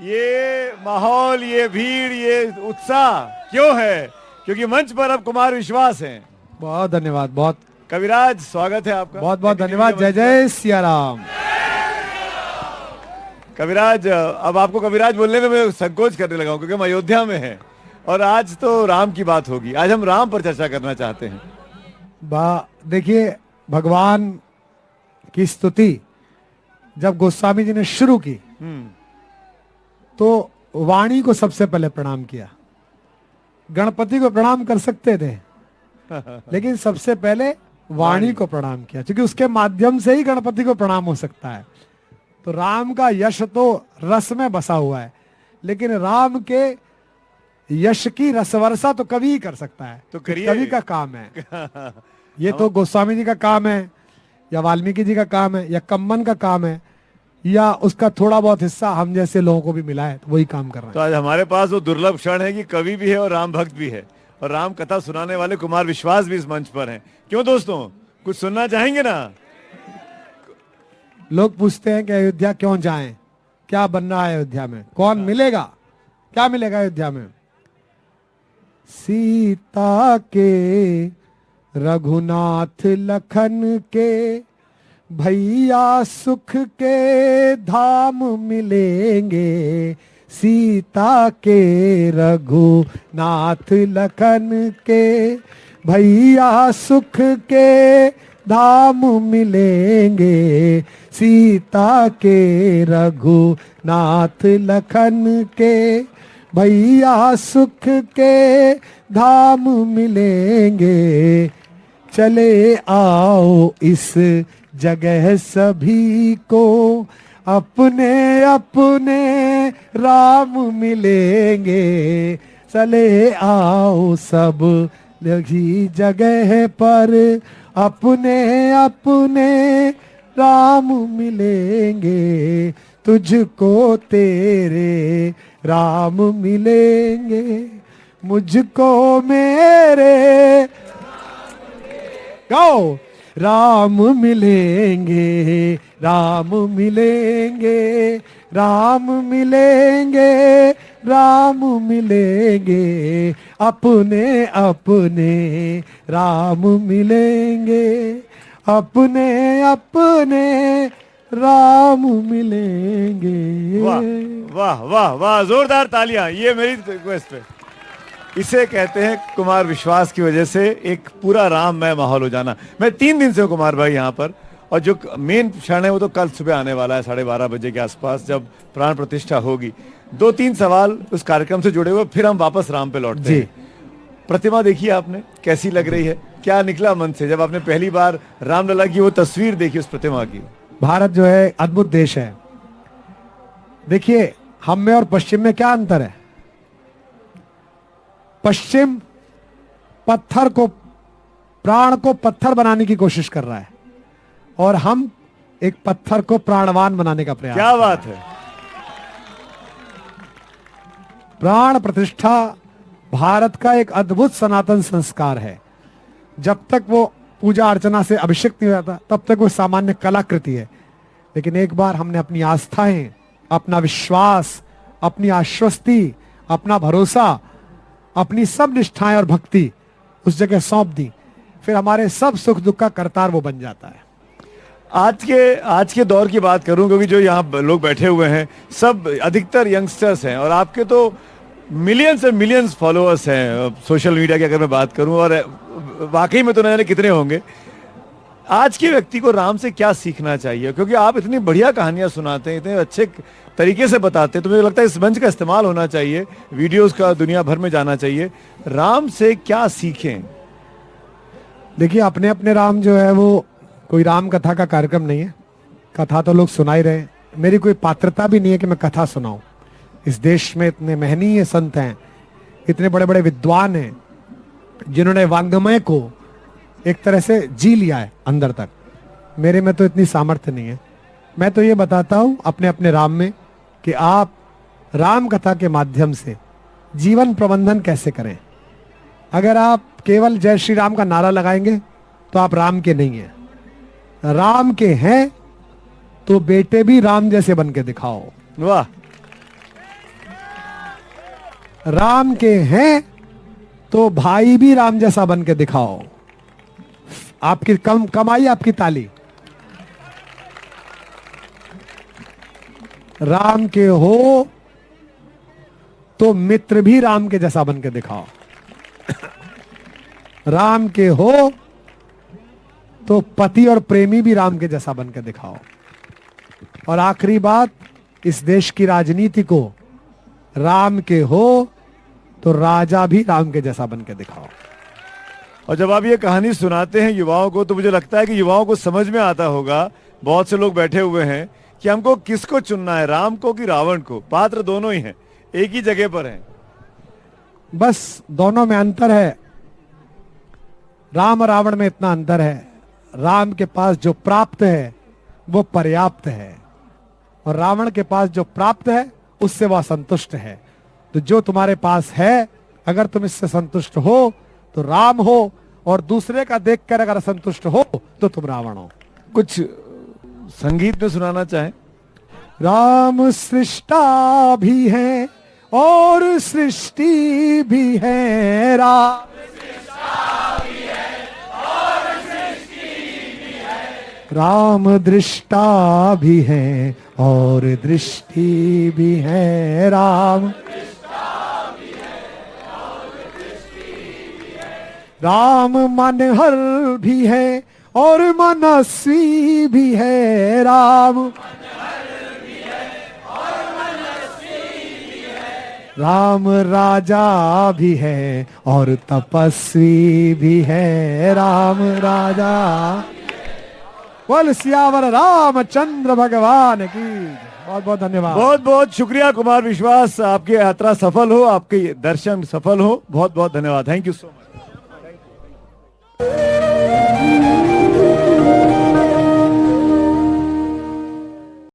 ये माहौल, ये भीड़, ये उत्साह क्यों है? क्योंकि मंच पर अब कुमार विश्वास हैं। बहुत धन्यवाद। बहुत कविराज, स्वागत है आपका। बहुत बहुत धन्यवाद। जय जय सिया राम। कविराज, अब आपको कविराज बोलने में मैं संकोच करने लगा हूं क्योंकि हम अयोध्या में हैं और आज तो राम की बात होगी। आज हम राम पर चर्चा करना चाहते हैं। देखिए, भगवान की स्तुति जब गोस्वामी जी ने शुरू की तो वाणी को सबसे पहले प्रणाम किया। गणपति को प्रणाम कर सकते थे लेकिन सबसे पहले वाणी को प्रणाम किया, क्योंकि उसके माध्यम से ही गणपति को प्रणाम हो सकता है। तो राम का यश तो रस में बसा हुआ है, लेकिन राम के यश की रसवर्षा तो कवि ही कर सकता है। तो करिए, कवि का काम है। ये तो गोस्वामी जी का काम है, या वाल्मीकि जी का काम है, या कम्मन का काम है, या उसका थोड़ा बहुत हिस्सा हम जैसे लोगों को भी मिला है, तो वही काम कर रहे हैं। तो आज हमारे पास वो दुर्लभ क्षण है कि कवि भी है और राम भक्त भी है, और राम कथा सुनाने वाले कुमार विश्वास भी इस मंच पर हैं। क्यों दोस्तों, कुछ सुनना चाहेंगे ना? लोग पूछते हैं कि अयोध्या क्यों जाएं, क्या बन रहा है अयोध्या में, कौन मिलेगा, क्या मिलेगा अयोध्या में? सीता के, रघुनाथ लखन के, भैया सुख के धाम मिलेंगे। सीता के, रघुनाथ लखन के, भैया सुख के धाम मिलेंगे। सीता के, रघुनाथ लखन के, भैया सुख के धाम मिलेंगे। चले आओ इस जगह सभी को, अपने अपने राम मिलेंगे। चले आओ सब लगी जगह पर, अपने अपने राम मिलेंगे। तुझको तेरे राम मिलेंगे, मुझको मेरे गाओ राम मिलेंगे। राम मिलेंगे, राम मिलेंगे, राम मिलेंगे। अपने अपने राम मिलेंगे, अपने अपने राम मिलेंगे। वाह वाह वाह वाह, जोरदार तालियां। ये मेरी रिक्वेस्ट है। इसे कहते हैं कुमार विश्वास की वजह से एक पूरा राममय माहौल हो जाना। मैं 3 दिन से हूं कुमार भाई यहाँ पर, और जो मेन क्षण है वो तो कल सुबह आने वाला है 12:30 बजे के आसपास, जब प्राण प्रतिष्ठा होगी। 2-3 सवाल उस कार्यक्रम से जुड़े हुए, फिर हम वापस राम पे लौटते हैं। प्रतिमा देखी आपने, कैसी लग रही है? क्या निकला मन से जब आपने पहली बार रामलला की वो तस्वीर देखी उस प्रतिमा की? भारत जो है अद्भुत देश है। देखिए, हम में और पश्चिम में क्या अंतर है? पश्चिम पत्थर को, प्राण को पत्थर बनाने की कोशिश कर रहा है, और हम एक पत्थर को प्राणवान बनाने का प्रयास। क्या बात है। प्राण प्रतिष्ठा भारत का एक अद्भुत सनातन संस्कार है। जब तक वो पूजा अर्चना से अभिषेक नहीं हो जाता, तब तक वो सामान्य कलाकृति है। लेकिन एक बार हमने अपनी आस्थाएं, अपना विश्वास, अपनी आश्वस्ति, अपना भरोसा, अपनी सब निष्ठाएं और भक्ति उस जगह सौंप दी, फिर हमारे सब सुख दुख का करतार वो बन जाता है। आज के दौर की बात करूं, क्योंकि जो यहाँ लोग बैठे हुए हैं सब अधिकतर यंगस्टर्स हैं, और आपके तो मिलियंस एंड मिलियंस फॉलोअर्स हैं सोशल मीडिया की अगर मैं बात करूं, और वाकई में तो न जाने कितने होंगे। आज के व्यक्ति को राम से क्या सीखना चाहिए? क्योंकि आप इतनी बढ़िया कहानियां सुनाते हैं, इतने अच्छे तरीके से बताते हैं, तो मुझे लगता है इस मंच का इस्तेमाल होना चाहिए, वीडियोस का दुनिया भर में जाना चाहिए। राम से क्या सीखें? देखिए, अपने अपने राम जो है वो कोई राम कथा का कार्यक्रम नहीं है। कथा तो लोग सुना ही रहे हैं। मेरी कोई पात्रता भी नहीं है कि मैं कथा सुनाऊं। इस देश में इतने महनीय संत हैं, इतने बड़े बड़े विद्वान हैं, जिन्होंने वांग्मय को एक तरह से जी लिया है अंदर तक। मेरे में तो इतनी सामर्थ्य नहीं है। मैं तो ये बताता हूं अपने अपने राम में कि आप राम कथा के माध्यम से जीवन प्रबंधन कैसे करें। अगर आप केवल जय श्री राम का नारा लगाएंगे तो आप राम के नहीं हैं। राम के हैं तो बेटे भी राम जैसे बन के दिखाओ। वाह, राम के हैं तो भाई भी राम जैसा बन के दिखाओ। आपकी कमाई आपकी ताली। राम के हो तो मित्र भी राम के जैसा बन के दिखाओ। राम के हो तो पति और प्रेमी भी राम के जैसा बन के दिखाओ। और आखिरी बात, इस देश की राजनीति को राम के हो तो राजा भी राम के जैसा बन के दिखाओ। और जब आप ये कहानी सुनाते हैं युवाओं को, तो मुझे लगता है कि युवाओं को समझ में आता होगा, बहुत से लोग बैठे हुए हैं, कि हमको किसको चुनना है, राम को कि रावण को। पात्र दोनों ही हैं, एक ही जगह पर हैं। बस दोनों में अंतर है। राम और रावण में इतना अंतर है, राम के पास जो प्राप्त है वो पर्याप्त है, और रावण के पास जो प्राप्त है उससे वह संतुष्ट है। तो जो तुम्हारे पास है, अगर तुम इससे संतुष्ट हो तो राम हो, और दूसरे का देखकर अगर संतुष्ट हो तो तुम रावण हो। कुछ संगीत में सुनाना चाहें? राम सृष्टा भी है और सृष्टि भी है, राम राम दृष्टा भी है और दृष्टि भी है, राम राम मनहर भी है और मनस्वी भी है, राम राम राजा भी है और तपस्वी भी है, राम राजा। बोल सियावर रामचंद्र भगवान की। बहुत बहुत धन्यवाद। बहुत बहुत शुक्रिया कुमार विश्वास, आपकी यात्रा सफल हो, आपके दर्शन सफल हो। बहुत बहुत धन्यवाद। Thank you so much.